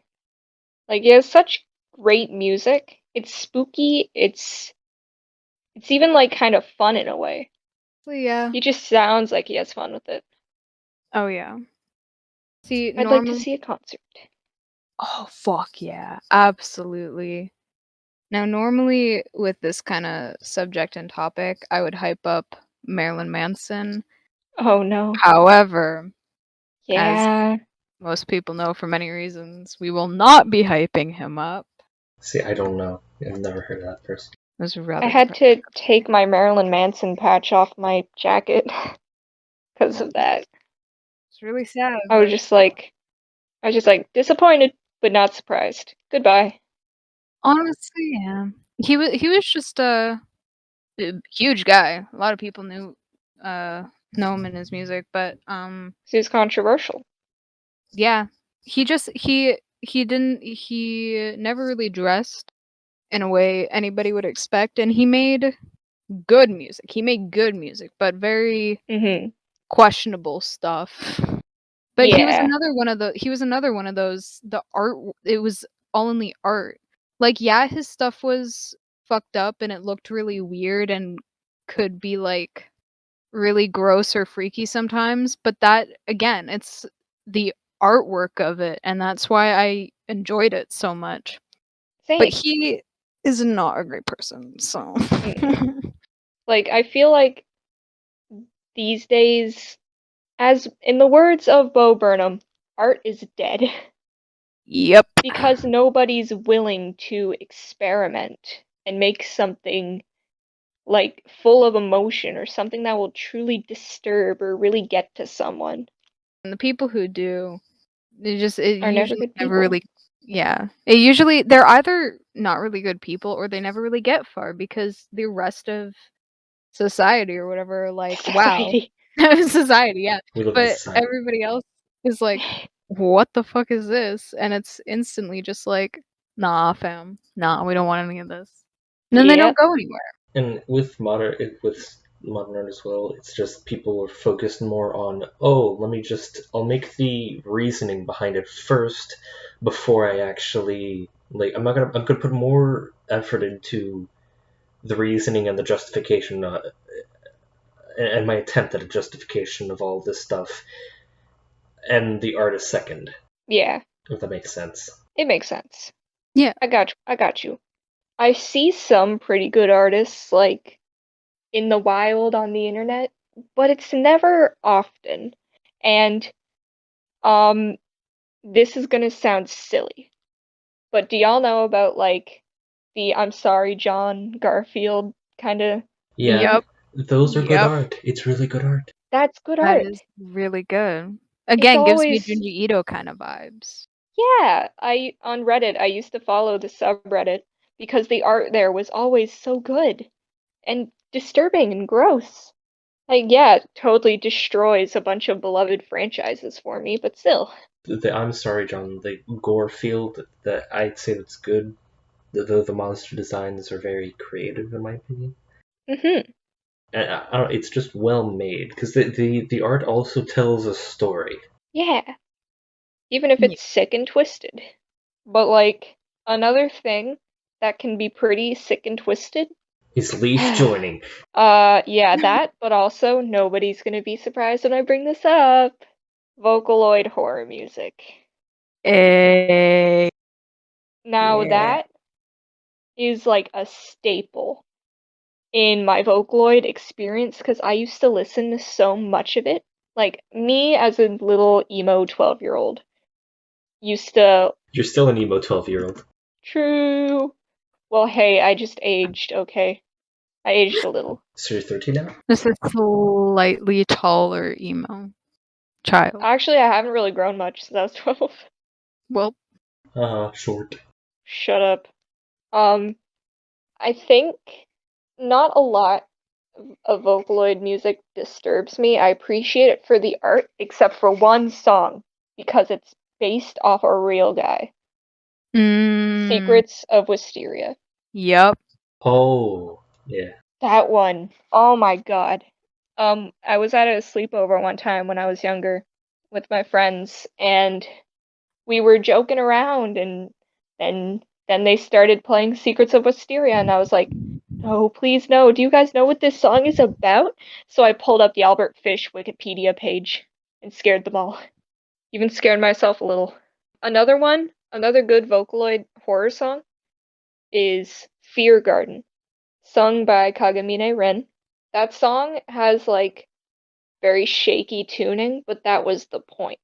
Like, he has such great music. It's spooky. It's even like kind of fun in a way. So yeah. He just sounds like he has fun with it. Oh yeah. See, I'd like to normally. see a concert. Oh fuck yeah, absolutely. Now, normally with this kind of subject and topic, I would hype up Marilyn Manson. Oh no. However, as Yeah. most people know for many reasons, we will not be hyping him up. See, I don't know. I've never heard of that person. It was rather I had depressing. to take my Marilyn Manson patch off my jacket because of that. It's really sad. I was just like disappointed, but not surprised. Goodbye. Honestly, yeah. He was just a huge guy. A lot of people know him in his music, but He was controversial. yeah. He never really dressed in a way anybody would expect, and he made good music. He made good music, but very Mm-hmm. questionable stuff. But he was Yeah. another one of those, the art, it was all in the art. Like, yeah, his stuff was fucked up and it looked really weird and could be like really gross or freaky sometimes, but that again, it's the artwork of it, and that's why I enjoyed it so much. But Same. he is not a great person, so Mm-mm. Like, I feel like these days, as in the words of Bo Burnham, art is dead Yep. because nobody's willing to experiment and make something like full of emotion or something that will truly disturb or really get to someone. And the people who do, it Are never usually good never people. really, yeah. It usually, they're either not really good people or they never really get far because the rest of society or whatever are like, wow. Society. Society, yeah. We live in But society. everybody else is like, what the fuck is this? And it's instantly just like, nah, fam. Nah, we don't want any of this. And then they don't Yep. go anywhere. And with modern art as well, it's just people are focused more on, oh, I'll make the reasoning behind it first before I actually I'm gonna put more effort into the reasoning and the justification and my attempt at a justification of all this stuff, and the art is second. Yeah. If that makes sense. It makes sense. Yeah. I got you. I see some pretty good artists like in the wild on the internet, but it's never often. And this is gonna sound silly, but do y'all know about like the I'm sorry, John Garfield kind of Yeah, meme? Yep. those are good Yep. art. It's really good art. That's good That art. is really good. It's Again, gives me always Junji Ito kind of vibes. yeah. On Reddit I used to follow the subreddit because the art there was always so good and disturbing and gross. Like, yeah, it totally destroys a bunch of beloved franchises for me, but still. I'm sorry, John. The gore field that I'd say that's good. The monster designs are very creative, in my opinion. Mm-hmm. And I don't, it's just well made because the art also tells a story. Yeah. Even if Yeah. it's sick and twisted. But, like, another thing that can be pretty sick and twisted. His leaf joining. Yeah, that, but also nobody's gonna be surprised when I bring this up. Vocaloid horror music. Hey. Now Yeah. that is like a staple in my Vocaloid experience because I used to listen to so much of it. Like me as a little emo 12-year-old used to. You're still an emo 12-year-old. True. Well, hey, I just aged, okay? I aged a little. So you're 13 now? Just a slightly taller emo child. Actually, I haven't really grown much since I was 12. Well, Short. Shut up. I think not a lot of Vocaloid music disturbs me. I appreciate it for the art, except for one song, because it's based off a real guy. Secrets of Wisteria. Yep. Oh, yeah. That one. Oh my god. I was at a sleepover one time when I was younger with my friends, and we were joking around, and then they started playing Secrets of Wisteria, and I was like, no, please no. Do you guys know what this song is about? So I pulled up the Albert Fish Wikipedia page and scared them all. Even scared myself a little. Another one, another good Vocaloid horror song is Fear Garden, sung by Kagamine Ren. That song has like very shaky tuning, but that was the point.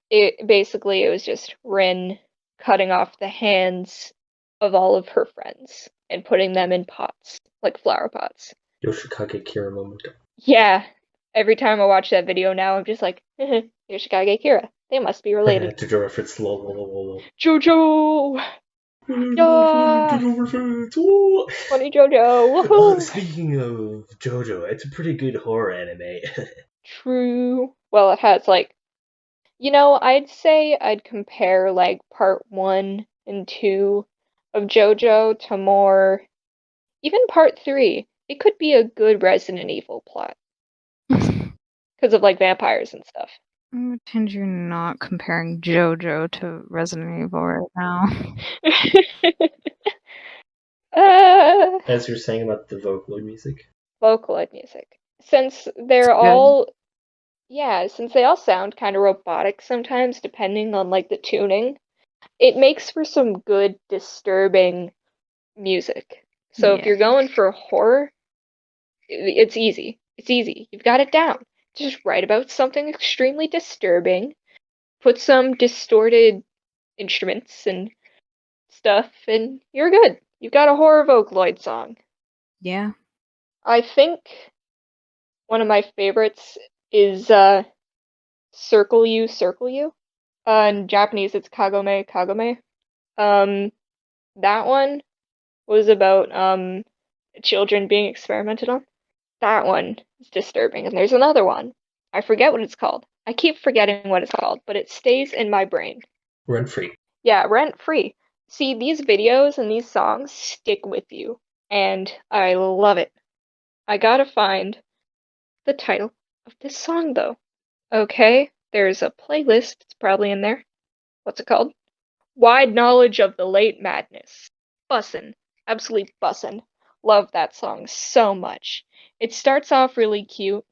It was just Rin cutting off the hands of all of her friends and putting them in pots, like flower pots. Yoshikage Kira moment. Yeah, every time I watch that video now, I'm just like, Yoshikage Kira. They must be related. Jojo reference. Lol. Jojo! Yeah! Funny Jojo! Woohoo! Speaking of Jojo, it's a pretty good horror anime. True. Well, it has like, I'd say I'd compare like part 1 and 2 of JoJo to more, even part 3. It could be a good Resident Evil plot because of like vampires and stuff. I'm pretend you're not comparing JoJo to Resident Evil right now. As you're saying about the Vocaloid music. Vocaloid music. Since they're It's good. since they all sound kind of robotic sometimes, depending on like the tuning, it makes for some good disturbing music. So if Yeah. you're going for horror, it's easy. It's easy. You've got it down. Just write about something extremely disturbing, put some distorted instruments and stuff, and you're good. You've got a horror Vocaloid song. Yeah. I think one of my favorites is Circle You, Circle You. In Japanese, it's Kagome, Kagome. That one was about children being experimented on. That one is disturbing. And there's another one. I forget what it's called. I keep forgetting what it's called, but it stays in my brain. Rent free. Yeah, rent free. See, these videos and these songs stick with you, and I love it. I gotta find the title of this song, though. Okay, there's a playlist. It's probably in there. What's it called? Wide Knowledge of the Late Madness. Bussin'. Absolutely bussin'. Love that song so much. It starts off really cute,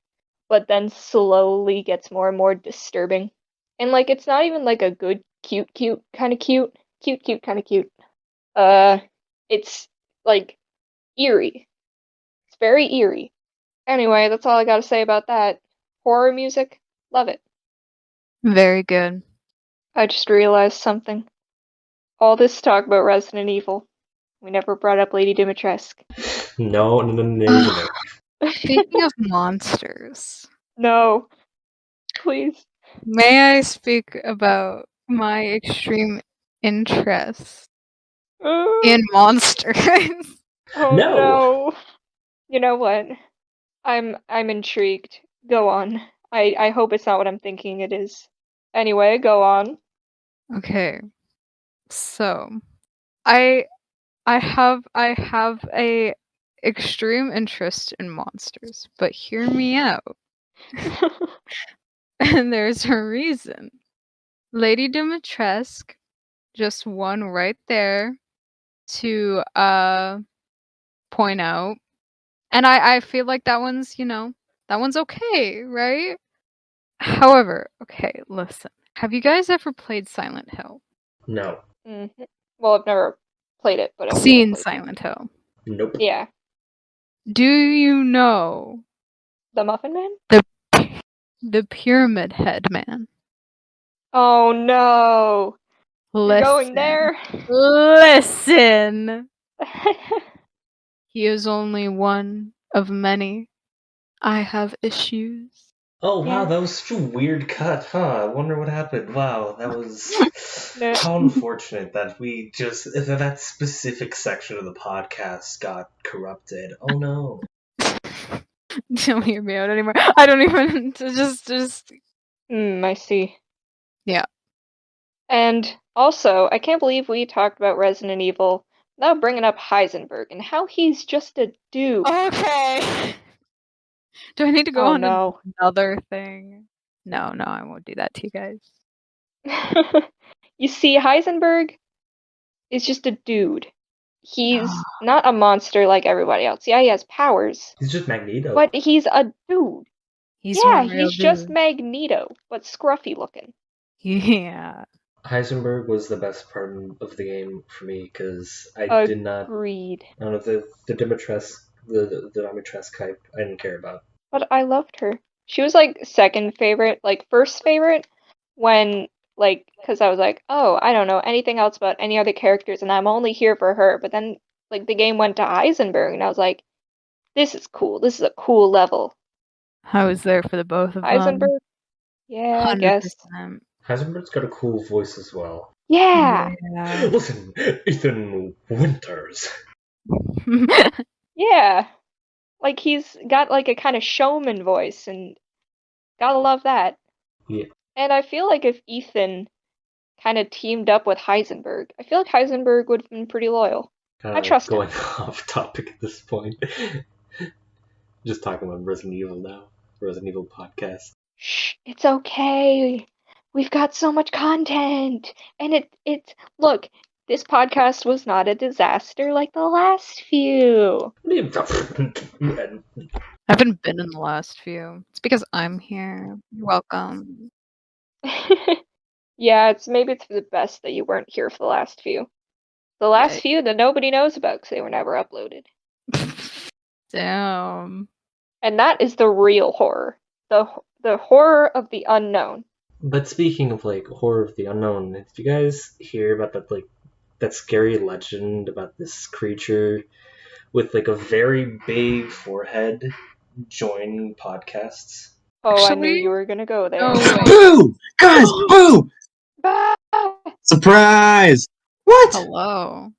but then slowly gets more and more disturbing. And like it's not even like a good cute kind of cute. Cute kind of cute. It's like eerie. It's very eerie. Anyway, that's all I gotta say about that. Horror music, love it. Very good. I just realized something. All this talk about Resident Evil. We never brought up Lady Dimitrescu. No. Speaking of monsters, No. Please. may I speak about my extreme interest in monsters? Oh No. no. You know what? I'm intrigued. Go on. I hope it's not what I'm thinking it is. Anyway, go on. Okay. So, I have a extreme interest in monsters, but hear me out. And there's a reason. Lady Dimitrescu, just one right there to point out. And I feel like that one's, that one's okay, right? However, okay, listen. Have you guys ever played Silent Hill? No. Mhm. Well, I've never played it, but I've Seen played it. Silent Hill? Nope. Yeah. Do you know The Muffin Man? the Pyramid Head Man? Oh no. You're going Listen. there? Listen. He is only one of many. I have issues. Oh wow, Yeah. that was such a weird cut, huh? I wonder what happened. Wow, that was No. how unfortunate that that specific section of the podcast got corrupted. Oh no. Don't hear me out anymore. I don't even just I see. yeah. And also, I can't believe we talked about Resident Evil without bringing up Heisenberg and how he's just a dude. Okay. Do I need to go Oh on no. another thing? No, I won't do that to you guys. You see, Heisenberg is just a dude. He's not a monster like everybody else. Yeah, he has powers, He's just Magneto. but he's a dude. He's Yeah, one real he's just dude. Magneto, but scruffy looking. Yeah. Heisenberg was the best part of the game for me because I did not. Agreed. I don't know the Dimitrescu type. I didn't care about. But I loved her. She was like second favorite, like first favorite when because I was like, oh, I don't know anything else about any other characters and I'm only here for her. But then like the game went to Heisenberg and I was like, this is cool. This is a cool level. I was there for the both of them. Heisenberg? Yeah, I guess. 100%. Heisenberg's got a cool voice as well. Yeah. Yeah. Listen, Ethan Winters. Yeah. Like he's got like a kind of showman voice and gotta love that. Yeah. And I feel like if Ethan kind of teamed up with Heisenberg, I feel like Heisenberg would have been pretty loyal. I trust him. Going off topic at this point. Just talking about Resident Evil now. Resident Evil podcast. Shh, it's okay. We've got so much content. And look, this podcast was not a disaster like the last few. I haven't been in the last few. It's because I'm here. You're welcome. Yeah, maybe it's for the best that you weren't here for the last few. The last few that nobody knows about because they were never uploaded. Damn. And that is the real horror. The horror of the unknown. But speaking of like horror of the unknown, did you guys hear about that scary legend about this creature with like a very big forehead joining podcasts? Oh, I knew Actually, you were gonna go there. no way. Boo! Guys, boo! Ah! Surprise! What? Hello.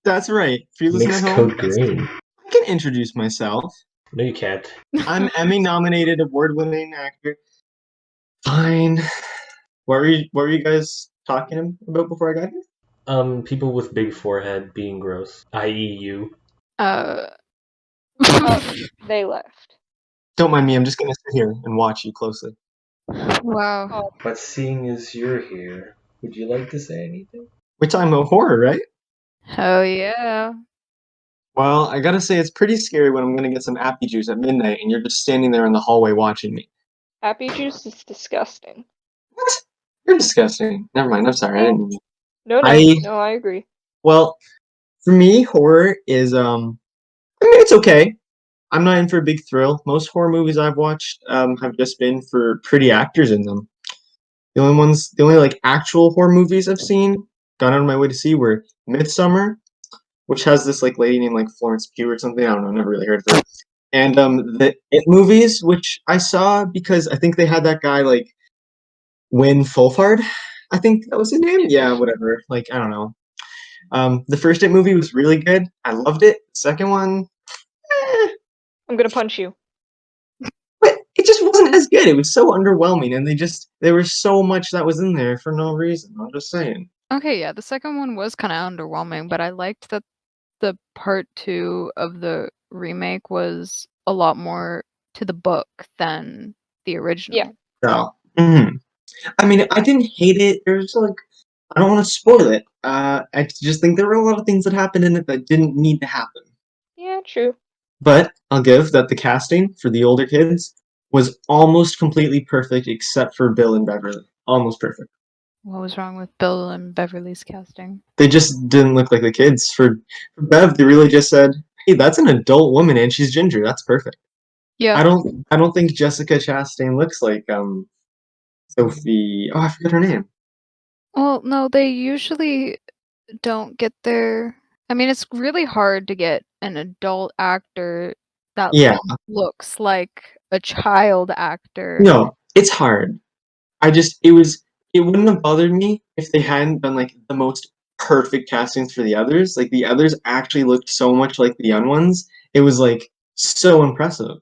That's right. For you listening Mx at home, Codegreen. I can introduce myself. No, you can't. I'm Emmy-nominated, award-winning actor. Fine. What were you guys talking about before I got here? People with big forehead being gross, i.e. you. They left. Don't mind me. I'm just gonna sit here and watch you closely. Wow. Oh, But seeing as you're here, would you like to say anything? We're talking about horror, right? Hell yeah. Well, I gotta say it's pretty scary when I'm gonna get some appy juice at midnight and you're just standing there in the hallway watching me. Happy juice is disgusting. What? You're disgusting. Never mind. I'm sorry. I didn't mean No, I- no, I agree. Well, for me, horror is I mean, it's okay. I'm not in for a big thrill. Most horror movies I've watched have just been for pretty actors in them. The only like actual horror movies I've seen, gone out of my way to see, were Midsummer, which has this like lady named like Florence Pugh or something. I don't know, never really heard of her. And the It movies, which I saw because I think they had that guy like Win Fulfard. I think that was his name. Yeah, whatever. Like I don't know. The first It movie was really good. I loved it. The second one, I'm gonna punch you. but it just wasn't as good. It was so underwhelming, and there was so much that was in there for no reason. I'm just saying. Okay, yeah, the second one was kind of underwhelming, but I liked that the part 2 of the remake was a lot more to the book than the original. Yeah. So, I mean, I didn't hate it. There's like, I don't want to spoil it. I just think there were a lot of things that happened in it that didn't need to happen. Yeah, true. But I'll give that the casting for the older kids was almost completely perfect, except for Bill and Beverly. Almost perfect. What was wrong with Bill and Beverly's casting? They just didn't look like the kids. For Bev, they really just said, "Hey, that's an adult woman and she's ginger. That's perfect." Yeah. I don't think Jessica Chastain looks like Sophie. Oh, I forgot her name. Well, no, they usually don't get their. I mean, it's really hard to get an adult actor that Yeah. looks like a child actor. No, it's hard. It wouldn't have bothered me if they hadn't done like the most perfect castings for the others. Like the others actually looked so much like the young ones. It was like so impressive.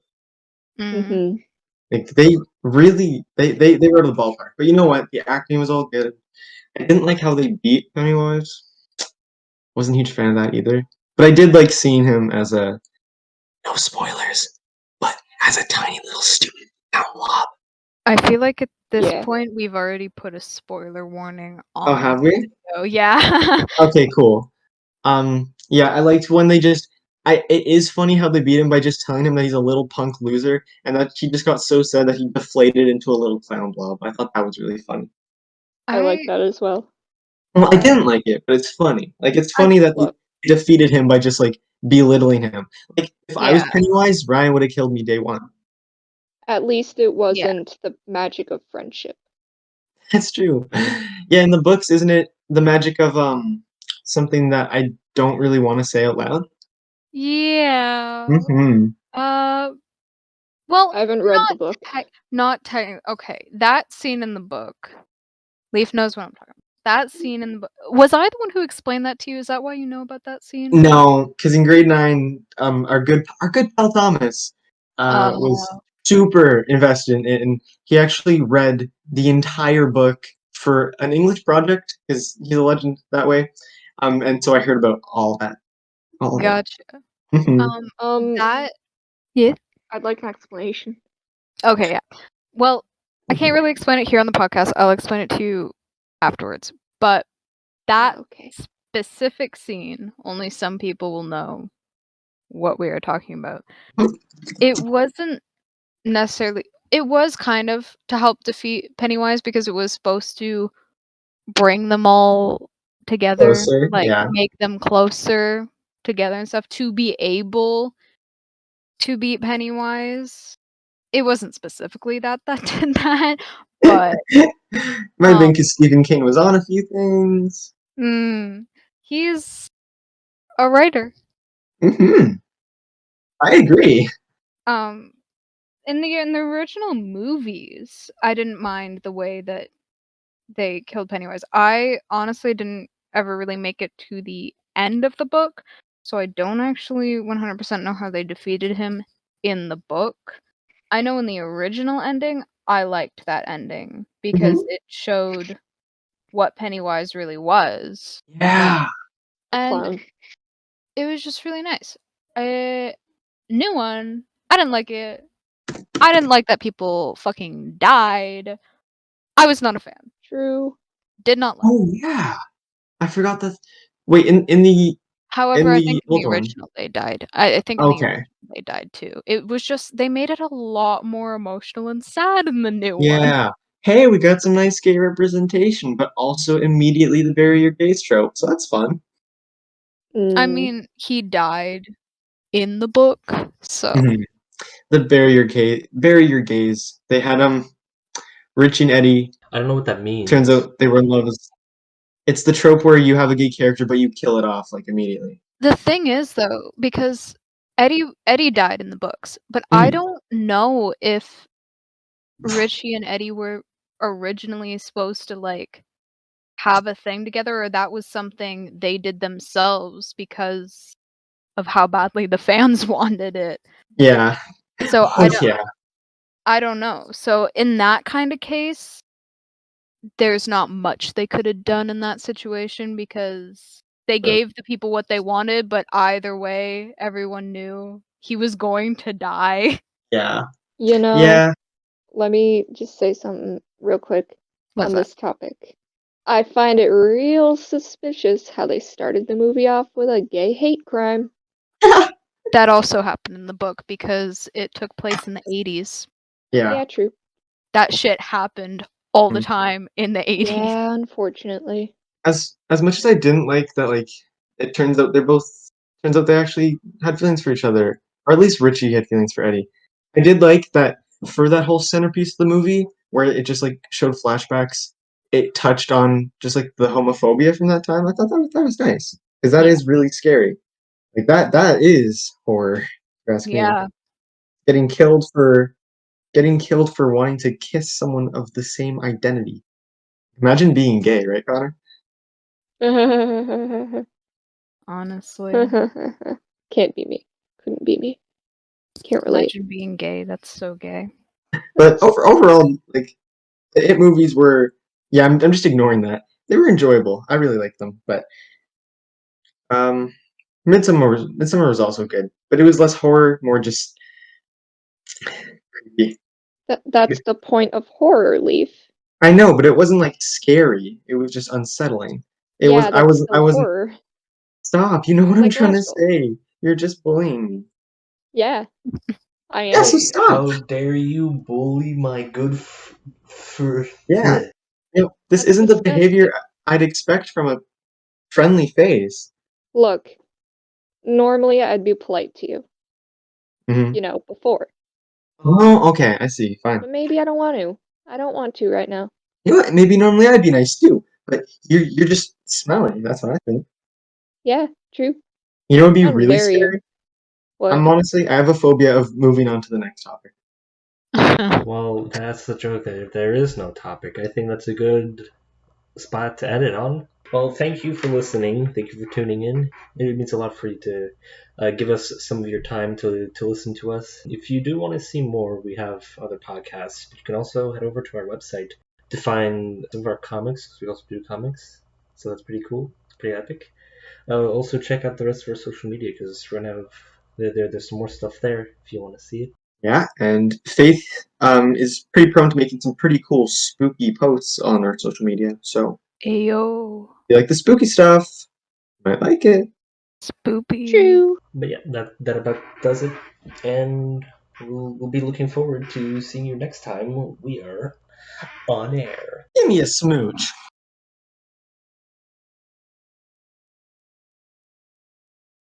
Mm. Like they really they were out of the ballpark. But you know what? The acting was all good. I didn't like how they beat Pennywise. Wasn't a huge fan of that either. But I did like seeing him as a no spoilers, but as a tiny little stupid blob. I feel like at this Yeah. point we've already put a spoiler warning Oh, on have the we? video. Yeah. Okay, cool. Yeah, I liked when they just. It is funny how they beat him by just telling him that he's a little punk loser, and that he just got so sad that he deflated into a little clown blob. I thought that was really funny. I like that as well. Well, I didn't like it, but it's funny. Like it's I- funny that they Look, defeated him by just like belittling him. Like if I was Yeah. Pennywise, Ryan would have killed me day one. at least it wasn't the magic of friendship. That's true. Yeah, in the books, isn't it the magic of something that I don't really want to say out loud? Yeah. Mm-hmm. Well, I haven't read the book. Okay, that scene in the book. Leaf knows what I'm talking about. That scene in the book. Was I the one who explained that to you? Is that why you know about that scene? No, because in grade 9, our good pal Thomas was Oh. super invested in it, and he actually read the entire book for an English project because he's a legend that way. And so I heard about all that. All of it. Gotcha. Mhm. That. Yeah. I'd like an explanation. Okay, yeah. Well, I can't really explain it here on the podcast. I'll explain it to you afterwards. But that Okay. specific scene, only some people will know what we are talking about. It wasn't necessarily. It was kind of to help defeat Pennywise because it was supposed to bring them all together, Closer, like yeah. make them closer together and stuff to be able to beat Pennywise. It wasn't specifically that did that, but Might have been because Stephen King was on a few things. he's a writer. Hmm. I agree. In the original movies, I didn't mind the way that they killed Pennywise. I honestly didn't ever really make it to the end of the book, so I don't actually 100% know how they defeated him in the book. I know in the original ending, I liked that ending because it showed what Pennywise really was. Yeah. A And clown. it was just really nice. New one, I didn't like it. I didn't like that people fucking died. I was not a fan. True. Did not like. Oh yeah. I forgot that. Wait, However, in I the think in old the one. original they died. I think in the Okay. original they died too. It was just they made it a lot more emotional and sad in the new one. Yeah. Hey, we got some nice gay representation, but also immediately the bury your gays trope, so that's fun. I mean, he died in the book, so Mhm. The bury your gays. They had Richie and Eddie. I don't know what that means. Turns out they were in love. It's the trope where you have a gay character, but you kill it off like immediately. the thing is though, because Eddie died in the books, but I don't know if Richie and Eddie were originally supposed to like have a thing together or that was something they did themselves because of how badly the fans wanted it. Yeah. So Oh yeah. I don't know. So in that kind of case, there's not much they could have done in that situation because they gave the people what they wanted, but either way, everyone knew he was going to die. Yeah. You know, Yeah. let me just say something real quick What's on that? this topic. I find it real suspicious how they started the movie off with a gay hate crime. That also happened in the book because it took place in the 80s. Yeah. Yeah, true. That shit happened all the Mm. time in the 80s. Yeah, unfortunately. As much as I didn't like that, like it turns out they actually had feelings for each other, or at least Richie had feelings for Eddie. I did like that for that whole centerpiece of the movie where it just like showed flashbacks. It touched on just like the homophobia from that time. I thought that was nice because that Yeah. is really scary. Like that is horror, if you ask me. Yeah. Getting killed for wanting to kiss someone of the same identity. Imagine being gay, right, Connor? Honestly. Can't be me. Couldn't be me. Can't relate. Imagine being gay. That's so gay. But overall, like the It movies were, yeah, I'm just ignoring that. They were enjoyable. I really liked them, but um, Midsummer was also good, but it was less horror, more just creepy. That's the point of horror, Leaf. I know, but it wasn't like scary. It was just unsettling. It was. Yeah, that's I still wasn't. horror. Stop. You know what I'm trying to Psychological. say. You're just bullying me. Yeah, I Yeah, am. so Hey, stop. how dare you bully my good for Yeah. This That's isn't the disgusting. behavior I'd expect from a friendly face. Look, normally I'd be polite to you, Mhm. before. Oh, okay. I see. Fine. But maybe I don't want to. I don't want to right now. You know what? Maybe normally I'd be nice too, but you're just smelly. That's what I think. Yeah, true. You know, what'd be How really dare you? scary. What? I have a phobia of moving on to the next topic. Well, that's the joke. That there is no topic. I think that's a good spot to edit on. Well, thank you for listening. Thank you for tuning in. It means a lot for you to give us some of your time to listen to us. If you do want to see more, we have other podcasts. You can also head over to our website to find some of our comics, because we also do comics. So that's pretty cool. It's pretty epic. Also, check out the rest of our social media, because we're going to have there's some more stuff there if you want to see it. Yeah, and Faith is pretty prone to making some pretty cool spooky posts on our social media. So Ayo. if you like the spooky stuff, you might like it. Spoopy. True. But yeah, that about does it. And we'll be looking forward to seeing you next time we are on air. Give me a smooch.